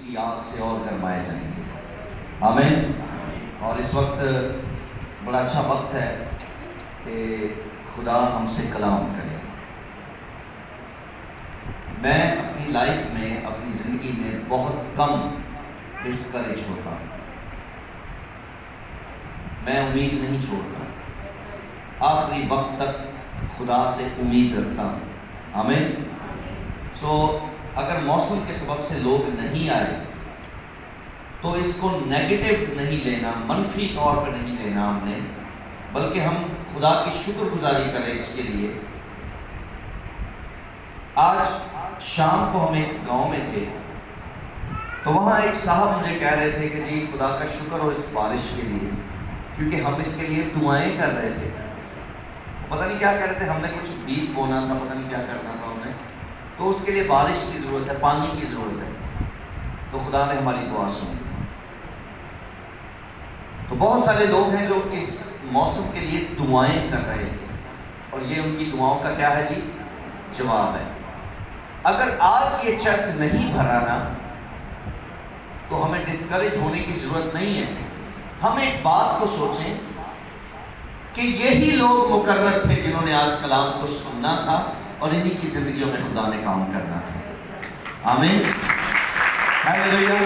کی آگ سے اور گرمائے جائیں گے. آمین. اور اس وقت بڑا اچھا وقت ہے کہ خدا ہم سے کلام کرے. میں اپنی لائف میں، اپنی زندگی میں بہت کم ڈسکریج ہوتا ہوں. میں امید نہیں چھوڑتا، آخری وقت تک خدا سے امید رکھتا ہوں. آمین. اگر موسم کے سبب سے لوگ نہیں آئے تو اس کو نیگیٹو نہیں لینا، منفی طور پر نہیں لینا ہم نے، بلکہ ہم خدا کی شکر گزاری کریں اس کے لیے. آج شام کو ہم ایک گاؤں میں تھے تو وہاں ایک صاحب مجھے کہہ رہے تھے کہ جی خدا کا شکر ہو اس بارش کے لیے، کیونکہ ہم اس کے لیے دعائیں کر رہے تھے. پتہ نہیں کیا کہہ رہے تھے، ہم نے کچھ بیج بونا تھا، پتہ نہیں کیا کرنا تھا ہم نے، تو اس کے لیے بارش کی ضرورت ہے، پانی کی ضرورت ہے. تو خدا نے ہماری دعا سنی. تو بہت سارے لوگ ہیں جو اس موسم کے لیے دعائیں کر رہے تھے، اور یہ ان کی دعاؤں کا کیا ہے جی؟ جواب ہے. اگر آج یہ چرچ نہیں بھرا نا تو ہمیں ڈسکریج ہونے کی ضرورت نہیں ہے. ہم ایک بات کو سوچیں کہ یہی لوگ مقرر تھے جنہوں نے آج کلام کو سننا تھا اور انہی کی زندگیوں میں خدا نے کام کرنا تھا. آمین. ہاللیلویا.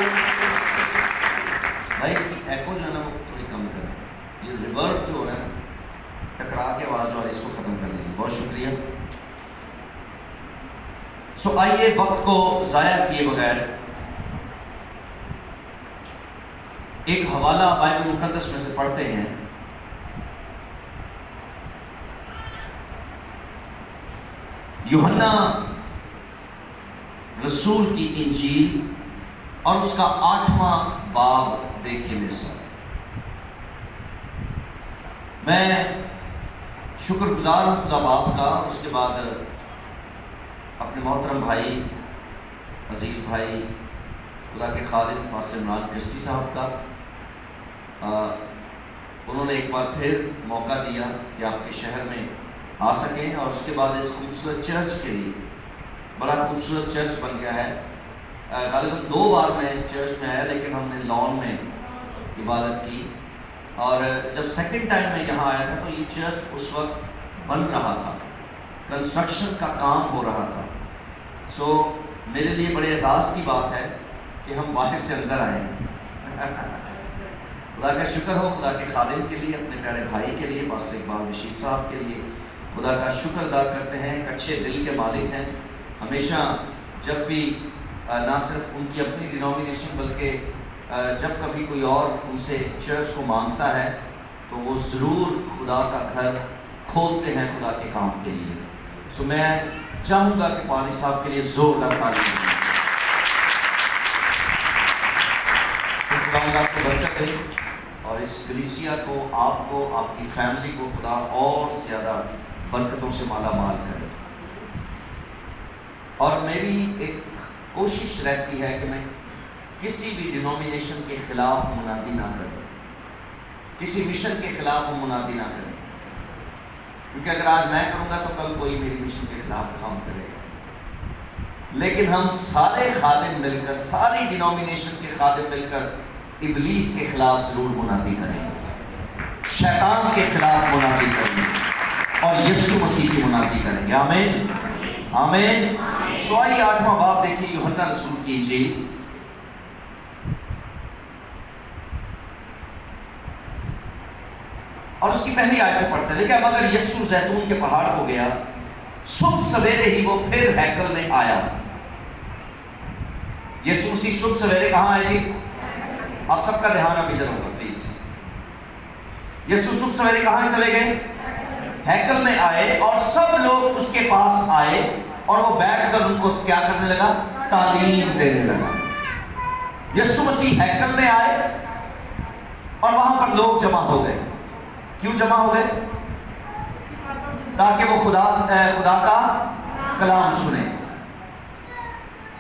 بھائی اس کی ایکو جو ہے نا وہ تھوڑی کم کریں، یہ ریورب جو ہے ٹکرا کے آواز جو ہے اس کو ختم کر لیجیے. بہت شکریہ. آئیے وقت کو ضائع کیے بغیر ایک حوالہ بائبل مقدس میں سے پڑھتے ہیں. یوحنا رسول کی انجیل اور اس کا 8واں باب دیکھیے میرے ساتھ. میں شکر گزار ہوں خدا باپ کا. اس کے بعد اپنے محترم بھائی، عزیز بھائی، خدا کے خادم پاسٹر عمران کرسٹی صاحب کا. انہوں نے ایک بار پھر موقع دیا کہ آپ کے شہر میں آ سکیں، اور اس کے بعد اس خوبصورت چرچ کے لیے، بڑا خوبصورت چرچ بن گیا ہے. غالباً 2 بار میں اس چرچ میں آیا، لیکن ہم نے لان میں عبادت کی. اور جب سیکنڈ ٹائم میں یہاں آیا تھا تو یہ چرچ اس وقت بن رہا تھا، کنسٹرکشن کا کام ہو رہا تھا. میرے لیے بڑے اعزاز کی بات ہے کہ ہم باہر سے اندر آئے ہیں. خدا کا شکر ہو خدا کے خادم کے لیے، اپنے پیارے بھائی کے لیے، پاسٹر اقبال بشیر صاحب کے لیے. خدا کا شکر ادا کرتے ہیں. ایک اچھے دل کے مالک ہیں. ہمیشہ جب بھی نہ صرف ان کی اپنی ڈینومینیشن بلکہ جب کبھی کوئی اور ان سے چرچ کو مانگتا ہے تو وہ ضرور خدا کا گھر کھولتے ہیں خدا کے کام کے لیے. میں چاہوں گا کہ پادری صاحب کے لیے زوردار تعریف دیں. خدا آپ کو برکت دے اور اس کلیسیا کو، آپ کو، آپ کی فیملی کو خدا اور زیادہ برکتوں سے مالا مال کرے. اور میری ایک کوشش رہتی ہے کہ میں کسی بھی ڈینومینیشن کے خلاف منادی نہ کروں، کسی مشن کے خلاف منادی نہ کریں، کیونکہ اگر آج میں کروں گا تو کل کوئی میری مشن کے خلاف کام کرے گا. لیکن ہم سارے خادم مل کر، ساری ڈینومینیشن کے خادم مل کر ابلیس کے خلاف ضرور منادی کریں گے، شیطان کے خلاف منادی کریں گے اور یسوع مسیح کی منادی کریں گے. آمین آمین. آئیے 8واں باب دیکھیے یوحنا رسول کی انجیل. اور اس کی پہلی آیت سے پڑھتے ہیں. لیکن اب اگر یسوع زیتون کے پہاڑ کو گیا، صبح سویرے ہی وہ پھر ہیکل میں آیا. یسوع مسیح صبح سویرے کہاں آئے جی؟ آپ سب کا دھیان اب ادھر ہوگا پلیز. یسوع صبح سویرے کہاں چلے گئے؟ ہیکل میں آئے، اور سب لوگ اس کے پاس آئے اور وہ بیٹھ کر ان کو کیا کرنے لگا؟ تعلیم دینے لگا. یسوع مسیح ہیکل میں آئے اور وہاں پر لوگ جمع ہو گئے. کیوں جمع ہو گئے؟ تاکہ وہ خدا کا کلام سنیں.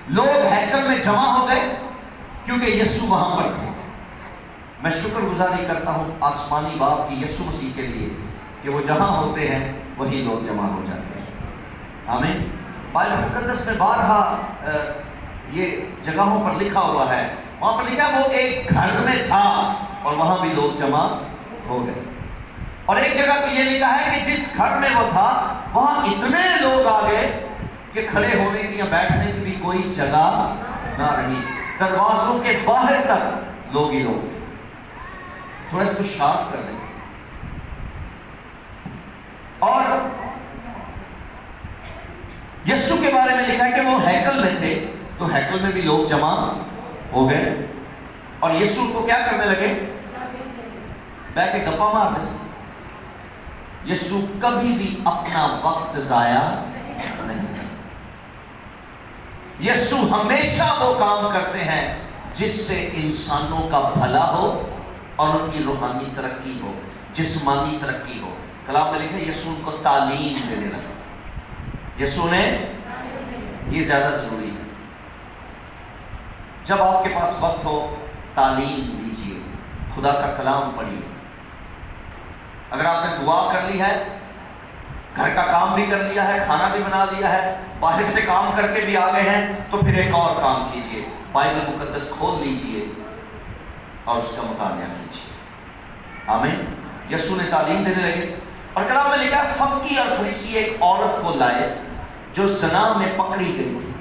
لوگ ہیکل میں جمع ہو گئے کیونکہ یسوع وہاں پر تھے. میں شکر گزاری کرتا ہوں آسمانی باپ کی یسوع مسیح کے لیے کہ وہ جہاں ہوتے ہیں وہی لوگ جمع ہو جاتے ہیں. آمین. بائبل مقدس میں بارہا یہ جگہوں پر لکھا ہوا ہے، وہاں پر لکھا وہ ایک گھر میں تھا اور وہاں بھی لوگ جمع ہو گئے. اور ایک جگہ تو یہ لکھا ہے کہ جس گھر میں وہ تھا وہاں اتنے لوگ آ گئے کہ کھڑے ہونے کی یا بیٹھنے کی بھی کوئی جگہ نہ رہی، دروازوں کے باہر تک لوگ ہی لوگ تھے. تھوڑا اس کو شارپ کر دیں. اور یسوع کے بارے میں لکھا ہے کہ وہ ہیکل میں تھے، تو ہیکل میں بھی لوگ جمع ہو گئے اور یسوع کو کیا کرنے لگے؟ بیٹھ کے گپا مار دے. یسوع کبھی بھی اپنا وقت ضائع نہیں کرتے. یسوع ہمیشہ وہ کام کرتے ہیں جس سے انسانوں کا بھلا ہو اور ان کی روحانی ترقی ہو، جسمانی ترقی ہو. کلام میں لکھا ہے یسوع کو تعلیم دینے لگا. یسوع نے، یہ زیادہ ضروری ہے، جب آپ کے پاس وقت ہو تعلیم دیجیے، خدا کا کلام پڑھیے. اگر آپ نے دعا کر لی ہے، گھر کا کام بھی کر لیا ہے، کھانا بھی بنا لیا ہے، باہر سے کام کر کے بھی آ گئے ہیں، تو پھر ایک اور کام کیجیے، بائبل مقدس کھول لیجیے اور اس کا مطالعہ کیجیے. آمین. یسوع نے تعلیم دینے لگے اور کلام میں لکھا ہے فقی اور فریسی ایک عورت کو لائے جو زنا میں پکڑی گئی تھی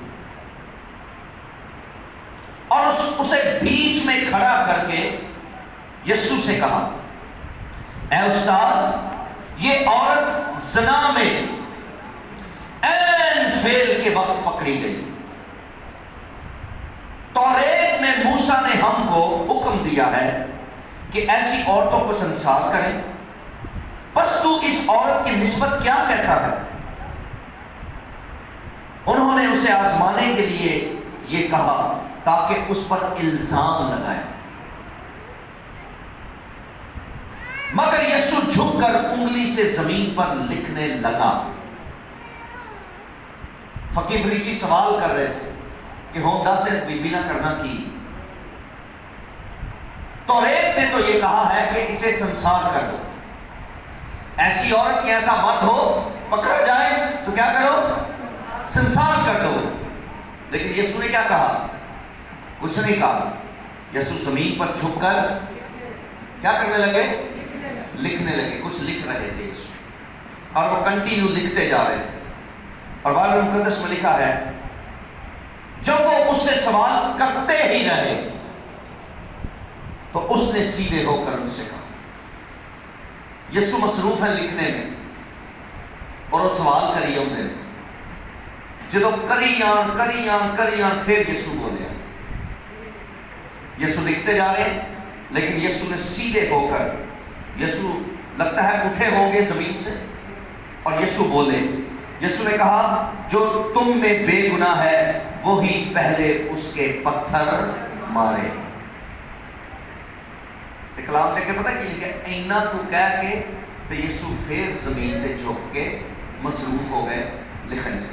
اور اسے بیچ میں کھڑا کر کے یسوع سے کہا، اے استاد، یہ عورت زنا میں عین فعل کے وقت پکڑی گئی. توریت میں موسیٰ نے ہم کو حکم دیا ہے کہ ایسی عورتوں کو سنسار کریں، بس تو اس عورت کی نسبت کیا کہتا ہے؟ انہوں نے اسے آزمانے کے لیے یہ کہا تاکہ اس پر الزام لگائیں. مگر یسوع جھک کر انگلی سے زمین پر لکھنے لگا. فقیر فریسی سوال کر رہے تھے کہ ہوندہ سے اس بی بی نہ کرنا کی. توریت نے تو یہ کہا ہے کہ اسے سنسار کر دو. ایسی عورت یا ایسا مرد ہو پکڑا جائے تو کیا کرو؟ سنسار کر دو. لیکن یسوع نے کیا کہا؟ کچھ نہیں کہا. یسوع زمین پر جھک کر کیا کرنے لگے؟ لکھنے لگے. کچھ لکھ رہے تھے یسوع اور وہ کنٹینیو لکھتے جا رہے تھے. اور بائبل مقدس میں لکھا ہے جب وہ اس سے سوال کرتے ہی رہے تو اس نے سیدھے ہو کر ان سے کہا. یسوع مصروف ہے لکھنے میں اور وہ سوال کری ہوتے ہیں. جدو کریان پھر یسوع بولے. یسوع لکھتے جا رہے ہیں لیکن یسوع نے سیدھے ہو کر، یسوع لگتا ہے اٹھے ہوں گے زمین سے اور یسوع بولے. یسوع نے کہا جو تم میں بے گناہ ہے وہی پہلے اس کے پتھر مارے. کلام چکے پتہ کی لکھا اینا تو کہہ کے تو یسوع پھر زمین پہ جھک کے مصروف ہو گئے لکھن سے.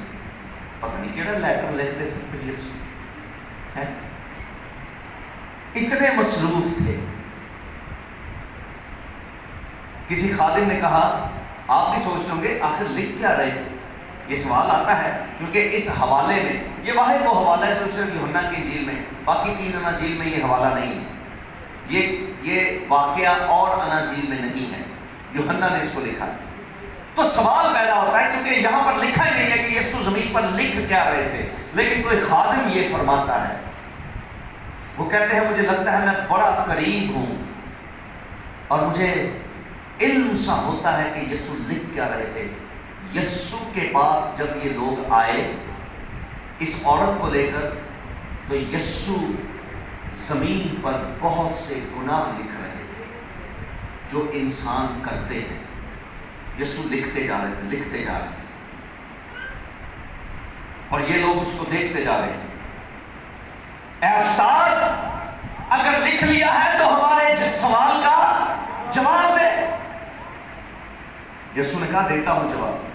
پتہ نہیں کیڑا لیٹر لکھتے سکتے یسوع ہے، اتنے مصروف تھے. کسی خادم نے کہا آپ بھی سوچ لیں گے آخر لکھ کیا رہے تھے. یہ سوال آتا ہے کیونکہ اس حوالے میں، یہ واحد وہ حوالہ ہے صرف یوحنا کی انجیل میں، باقی 3 اناجیل میں یہ حوالہ نہیں ہے. یہ واقعہ اور اناجیل میں نہیں ہے، یوحنا نے اس کو لکھا ہے. تو سوال پیدا ہوتا ہے کیونکہ یہاں پر لکھا ہی نہیں ہے کہ یسوع زمین پر لکھ کیا رہے تھے، لیکن کوئی خادم یہ فرماتا ہے. وہ کہتے ہیں مجھے لگتا ہے میں بڑا قریب ہوں اور مجھے علم سا ہوتا ہے کہ یسوع لکھ کیا رہے تھے. یسوع کے پاس جب یہ لوگ آئے اس عورت کو لے کر تو یسوع زمین پر بہت سے گناہ لکھ رہے تھے جو انسان کرتے ہیں. یسوع لکھتے جا رہے تھے اور یہ لوگ اس کو دیکھتے جا رہے ہیں. اے استاد، اگر لکھ لیا ہے تو ہمارے سوال کا جواب دے. یسوع نے کہا دیتا ہوں جواب.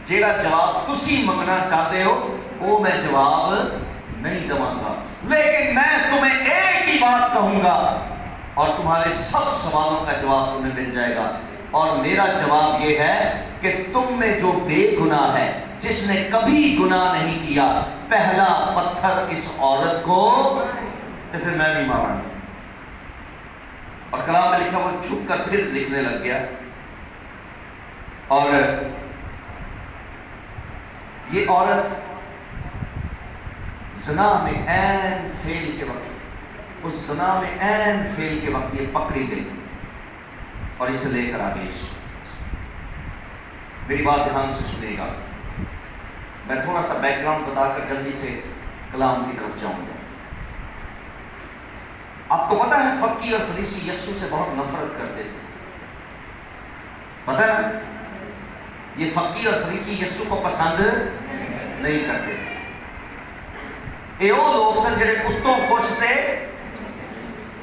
جیڑا جواب تسی منگنا چاہتے ہو وہ میں جواب نہیں دوں گا، لیکن میں تمہیں ایک ہی بات کہوں گا اور تمہارے سب سوالوں کا جواب تمہیں مل جائے گا. اور میرا جواب یہ ہے کہ تم میں جو بے گناہ ہے، جس نے کبھی گناہ نہیں کیا، پہلا پتھر اس عورت کو، تو پھر میں نہیں مارا. اور کلام میں لکھا وہ چھپ کر پھر لکھنے لگ گیا. اور یہ عورت زنا میں عین فیل کے وقت، اس زنا میں عین فیل کے وقت یہ پکڑی گئی اور اسے لے کر آ گئی. میری بات دھیان سے سنیے گا، میں تھوڑا سا بیک گراؤنڈ بتا کر جلدی سے کلام کی طرف جاؤں گا. آپ کو پتا ہے فقی اور فریسی یسوع سے بہت نفرت کرتے تھے، پتا ہے؟ یہ فقی اور فریسی یسوع کو پسند نہیں کرتے تھے. یہ وہ لوگ سن جڑے کتوں پوچھتے،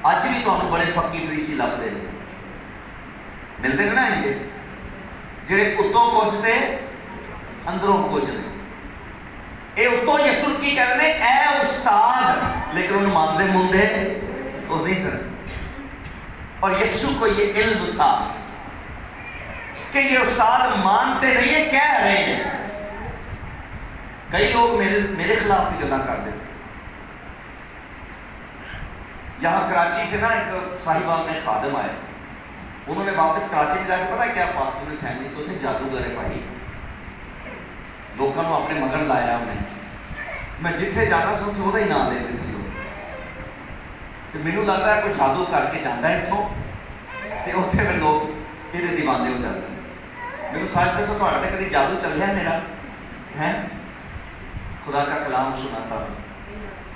اج بھی تمہیں بڑے فقی فریسی لگتے ہیں، ملتے نا یہ جڑے کتوں پوچھتے اندروں پوچھتے. یہ اتوں یسوع کی کرنے اے استاد، لیکن انہوں مانتے مندے وہ نہیں سن. اور یسوع کو یہ علم تھا کہ یہ استاد مانتے نہیں، یہ کہہ رہے ہیں. کئی لوگ میرے خلاف بھی گلا کر دیتے. یہاں کراچی سے نا ایک صاحبان میں خادم آئے، انہوں نے واپس کراچی جا کے پتا کیا پاسٹر نے فیملی تو تھے جادوگر بھائی، لوگوں کو اپنے مگر لایا انہیں. میں جتنے جانا سو وہ ہی نام لے اس لیے مینو لگتا ہے کوئی جادو کر کے جانا ہے اتوں تو اتنے میں لوگ یہ دیوانے ہو جاتے ہیں. میرے ساتھ دسو تھوڑے کبھی جادو چل ہے میرا ہے؟ خدا کا کلام سناتا ہوں،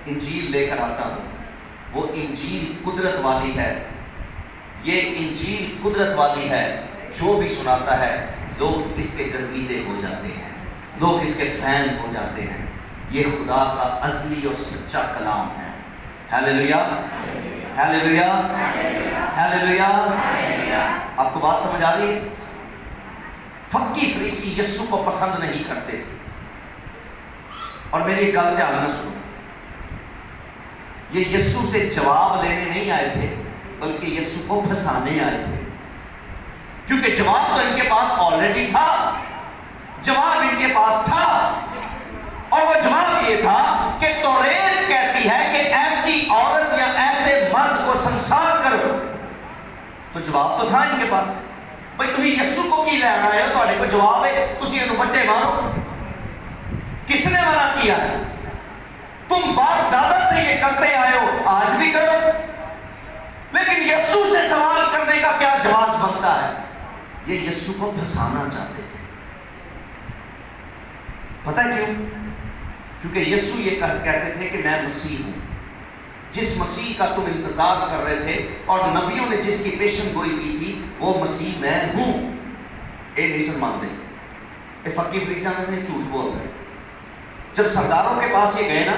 انجیل لے کر آتا ہوں. وہ انجیل قدرت والی ہے، یہ انجیل قدرت والی ہے. جو بھی سناتا ہے لوگ اس کے گرویدے ہو جاتے ہیں، لوگ اس کے فین ہو جاتے ہیں. یہ خدا کا ازلی اور سچا کلام ہے. Hallelujah, hallelujah, hallelujah. آپ کو بات سمجھ آ رہی ہے؟ فقی فریسی یسوع کو پسند نہیں کرتے تھے. اور میری ایک گل دھیان نہ سنو، یہ یسوع سے جواب لینے نہیں آئے تھے بلکہ یسوع کو پھنسانے آئے تھے. کیونکہ جواب تو ان کے پاس آلریڈی تھا، جواب ان کے پاس تھا. اور وہ جواب یہ تھا کہ توریت کہتی ہے کہ ایسی عورت یا ایسے مرد کو سنسار کرو. تو جواب تو تھا ان کے پاس. بھائی تھی یسوع کو کی لینا آئے ہو، تھوڑے کو جواب ہے تھی یہ بٹے مارو. کس نے منع کیا ہے؟ تم باپ دادا سے یہ کرتے آئے ہو، آج بھی کرو. لیکن یسوع سے سوال کرنے کا کیا جواز بنتا ہے؟ یہ یسوع کو پھنسانا چاہتے تھے. پتہ ہے کیوں؟ کیونکہ یسوع یہ کہتے تھے کہ میں مسیح ہوں. جس مسیح کا تم انتظار کر رہے تھے اور نبیوں نے جس کی پیشن گوئی کی تھی وہ مسیح میں ہوں. اے نہیں سن مانتے، اے فقی فریسیان نے جھوٹ بول رہے. جب سرداروں کے پاس یہ گئے نا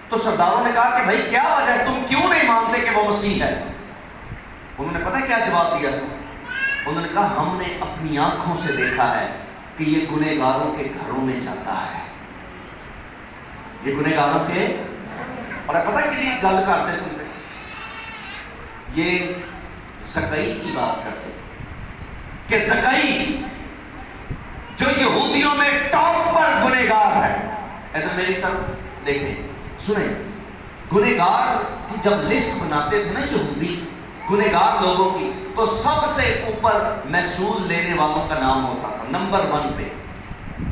تو سرداروں نے کہا کہ بھائی کیا وجہ ہے، تم کیوں نہیں مانتے کہ وہ مسیح ہے؟ انہوں نے پتہ کیا جواب دیا تھا؟ انہوں نے کہا ہم نے اپنی آنکھوں سے دیکھا ہے کہ یہ گنہگاروں کے گھروں میں جاتا ہے. یہ گنہگاروں کے، اور پتہ کتنی گل کرتے سنتے، یہ زکئی کی بات کرتے کہ زکئی جو یہودیوں میں ٹاپ پر گنہگار ہے. ایسا میری طرف دیکھیں سنیں، گنہگار کی جب لسٹ بناتے تھے نا یہودی گنہگار لوگوں کی، تو سب سے اوپر محصول لینے والوں کا نام ہوتا تھا نمبر 1 پہ.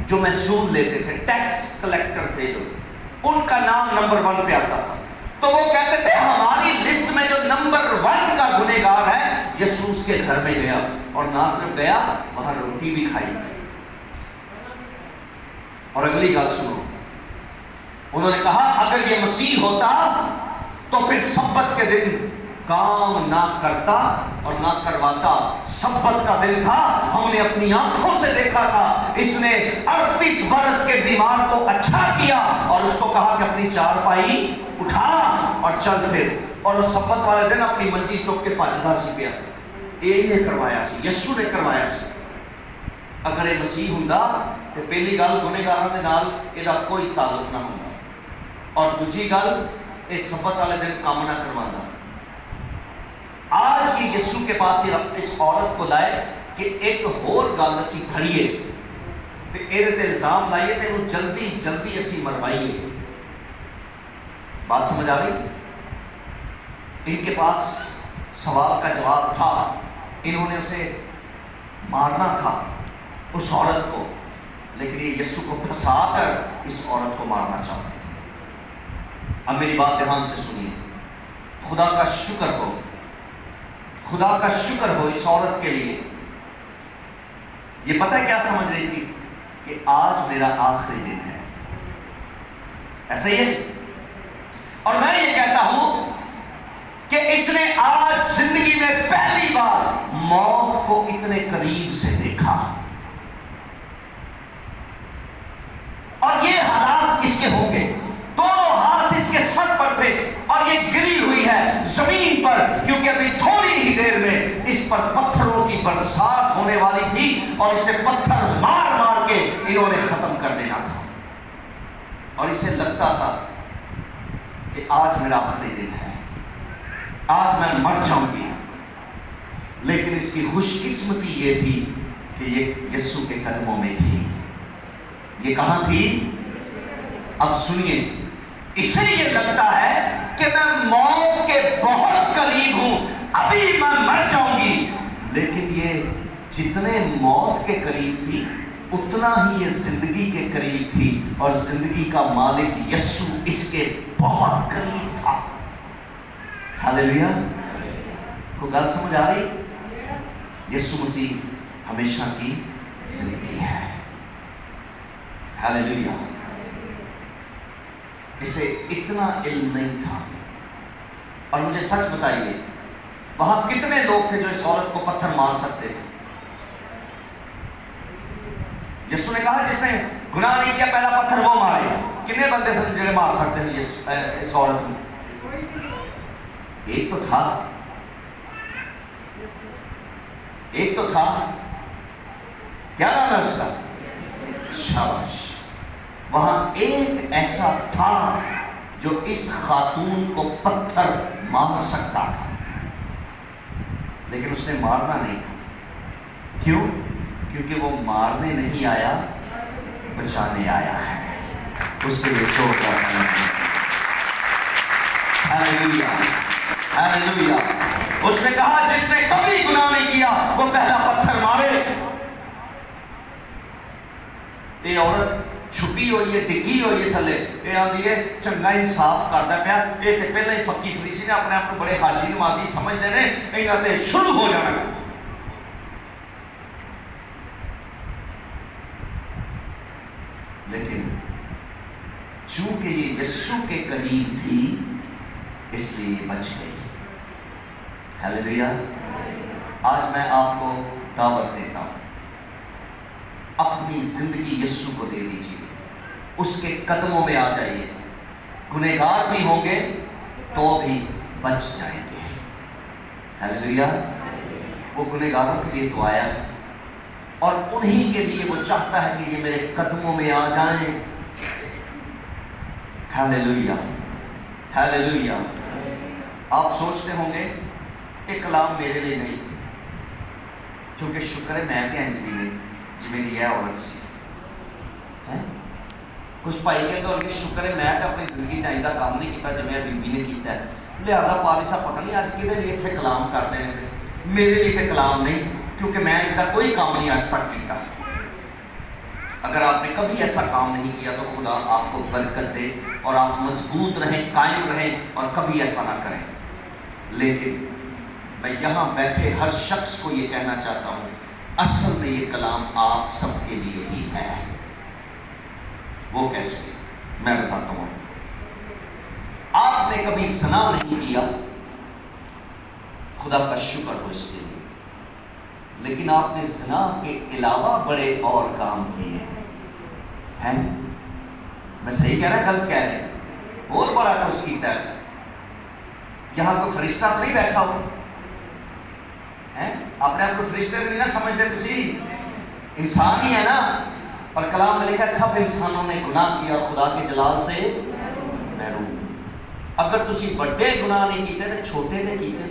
جو محصول لیتے تھے، ٹیکس کلیکٹر تھے جو، ان کا نام نمبر 1 پہ آتا تھا. تو وہ کہتے تھے ہماری لسٹ میں جو نمبر 1 کا گنہگار ہے یسوع اس کے گھر میں گیا، اور نہ صرف گیا وہاں روٹی بھی کھائی. اور اگلی گل سنو، انہوں نے کہا اگر یہ مسیح ہوتا تو پھر سبت کے دن کام نہ کرتا اور نہ کرواتا. سبت کا دن تھا، ہم نے اپنی آنکھوں سے دیکھا تھا. اس نے 38 برس کے بیمار کو اچھا کیا اور اس کو کہا کہ اپنی چارپائی اٹھا اور چل پھر. اور اس سبت والے دن اپنی منجی چوک کے پاجدا سی پیا. یہ نے کروایا سی، یسوع نے کروایا سی. اگر یہ مسیح ہوندا تو پہلی گل گنہگاراں دے نال ਇਹਦਾ کوئی تعلق نہ ہوندا، اور دوسری گل یہ سبت والے دن کام نہ کرواتا. آج یہ یسوع کے پاس اس عورت کو لائے کہ ایک اور گل اسی پھڑیے تے اے تے الزام لائیے تے انہوں جلدی جلدی اسی مرمائیے. بات سمجھ آ رہی؟ ان کے پاس سوال کا جواب تھا، انہوں نے اسے مارنا تھا اس عورت کو، لیکن یہ یسوع کو پھنسا کر اس عورت کو مارنا چاہتے تھے. اب میری بات دھیان سے سنیے. خدا کا شکر ہو، خدا کا شکر ہو اس عورت کے لیے. یہ پتہ ہے کیا سمجھ رہی تھی؟ کہ آج میرا آخری دن ہے. ایسا ہی ہے. اور میں یہ کہتا ہوں کہ اس نے آج زندگی میں پہلی بار موت کو اتنے قریب سے دیکھا، اور یہ حالات اس کے ہوں گے. دونوں ہاتھ اس کے سر پر تھے اور یہ گری ہوئی ہے زمین پر، کیونکہ ابھی تھوڑی ہی دیر میں اس پر پتھروں کی برسات ہونے والی تھی اور اسے پتھر مار مار کے انہوں نے ختم کر دینا تھا. اور اسے لگتا تھا کہ آج میرا آخری دن ہے، آج میں مر جاؤں گی. لیکن اس کی خوش قسمتی یہ تھی کہ یہ یسوع کے قدموں میں تھی. یہ کہاں تھی؟ اب سنیے. اسے یہ لگتا ہے کہ میں موت کے بہت قریب ہوں، ابھی میں مر جاؤں گی. لیکن یہ جتنے موت کے قریب تھی اتنا ہی یہ زندگی کے قریب تھی، اور زندگی کا مالک یسوع اس کے بہت قریب تھا. ہاللیلویا. کو گل سمجھ آ رہی؟ یسوع مسیح ہمیشہ کی زندگی ہے. ہاللیلویا. اسے اتنا علم نہیں تھا. اور مجھے سچ بتائیے، وہاں کتنے لوگ تھے جو اس عورت کو پتھر مار سکتے تھے؟ یسوع نے کہا جس نے گناہ نہیں کیا پہلا پتھر وہ مارے. کتنے بندے سے جڑے مار سکتے ہیں اس عورت کو؟ ایک تو تھا، ایک تو تھا. کیا نام ہے اس کا؟ شاباش. وہاں ایک ایسا تھا جو اس خاتون کو پتھر مار سکتا تھا، لیکن اس نے مارنا نہیں تھا. کیوں؟ کیونکہ وہ مارنے نہیں آیا، بچانے آیا ہے. اس کے لیے شکر کرنا ہے. ہاللیلویا، ہاللیلویا. اس نے کہا جس نے کبھی گناہ نہیں کیا وہ پہلا پتھر مارے. یہ عورت چھپی ہوئی ہے، ڈگی ہوئی ہے تھلے. یہ آدھی ہے چنگا انصاف کرتا پیا. یہ تو پہلے ہی فقی فریسی نے اپنے آپ کو بڑے حاجی نمازی سمجھتے ہیں، یہاں تے شروع ہو جانا. لیکن چونکہ یہ یسوع کے قریب تھی اس لیے بچ گئی. ہاللیلویا. آج میں آپ کو دعوت دیتا ہوں، اپنی زندگی یسوع کو دے دیجیے، اس کے قدموں میں آ جائیے. گنہگار بھی ہوں گے تو بھی بچ جائیں گے. ہاللیلویا. وہ گنہگاروں کے لیے تو آیا ہے، اور انہی کے لیے وہ چاہتا ہے کہ یہ میرے قدموں میں آ جائیں. ہاللیلویا، ہاللیلویا. آپ سوچتے ہوں گے یہ کلام میرے لیے نہیں، کیونکہ شکر ہے میں تے انج دی نہیں جی میری یہ عورت سی. کچھ بھائی کہتے ہیں کہ شکر ہے میں تے اپنی زندگی چاہیدہ کام نہیں کیتا جو میری بیوی نے کیتا ہے، لہٰذا پالی صاحب پتہ نہیں اج کدے لیے اتنے کلام کرتے ہیں. میرے لیے تے کلام نہیں، کیونکہ میں اس کا کوئی کام نہیں آج تک کیتا. اگر آپ نے کبھی ایسا کام نہیں کیا تو خدا آپ کو برکت دے اور آپ مضبوط رہیں، قائم رہیں اور کبھی ایسا نہ کریں. لیکن میں یہاں بیٹھے ہر شخص کو یہ کہنا چاہتا ہوں، اصل میں یہ کلام آپ سب کے لیے ہی ہے. وہ کیسے؟ میں بتاتا ہوں. آپ نے کبھی زنا نہیں کیا، خدا کا شکر ہو اس کے لیے، لیکن آپ نے زنا کے علاوہ بڑے اور کام کیے ہیں. میں صحیح کہہ رہا ہوں غلط کہہ رہے ہیں؟ بہت بڑا کچھ کیتا ہے. یہاں کوئی فرشتہ تو نہیں بیٹھا ہو ہے؟ اپنے آپ کو فرشتے نہیں نہ سمجھتے، تسی انسان ہی ہے نا. اور کلام میں لکھا ہے سب انسانوں نے گناہ کیا اور خدا کے جلال سے محروم. اگر تسی بڑے گناہ نہیں کیتے تو چھوٹے تے کیتے.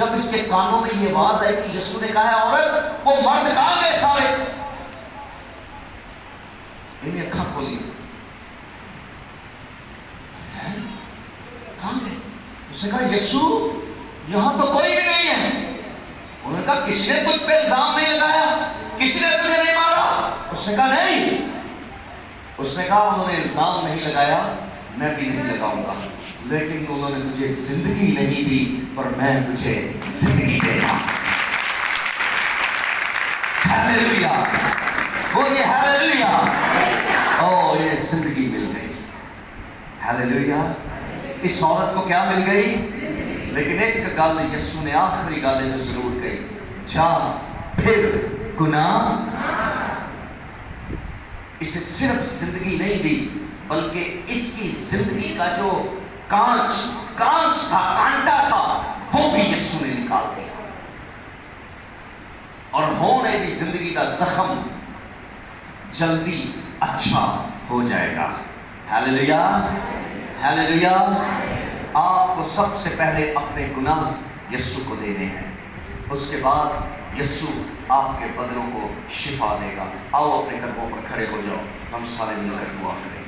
جب اس کے کانوں میں یہ آواز آئی کہ یسوع نے کہا ہے عورت وہ مرد کہاں گئے سارے؟ انہیں اکھا کھولی، کہاں گئے؟ اس نے کہا یسوع یہاں تو کوئی بھی نہیں ہے۔ انہوں نے کہا کسی نے تجھ پہ الزام نہیں لگایا؟ کسی نے تجھے نہیں مارا؟ اس نے کہا نہیں۔ اس نے کہا انہوں نے الزام نہیں لگایا، میں بھی نہیں لگاؤں گا، لیکن انہوں نے تجھے زندگی نہیں دی، پر میں تجھے زندگی دے گا۔ ہیلیلویا، بولیے ہیلیلویا۔ او یہ زندگی مل گئی، ہیلیلویا۔ اس عورت کو کیا مل گئی؟ لیکن ایک گل یسوع نے آخری گل جو ضرور کہی، جا پھر گناہ۔ اسے صرف زندگی نہیں دی، بلکہ اس کی زندگی کا جو کانچ تھا، کانٹا تھا، وہ بھی یسوع نے نکال دیا، اور ہونے کی زندگی کا زخم جلدی اچھا ہو جائے گا۔ Hallelujah, hallelujah. آپ کو سب سے پہلے اپنے گناہ یسوع کو دینے ہیں، اس کے بعد یسوع آپ کے بدنوں کو شفا دے گا۔ آؤ اپنے قدموں پر کھڑے ہو جاؤ، ہم سارے مل کر دعا کریں۔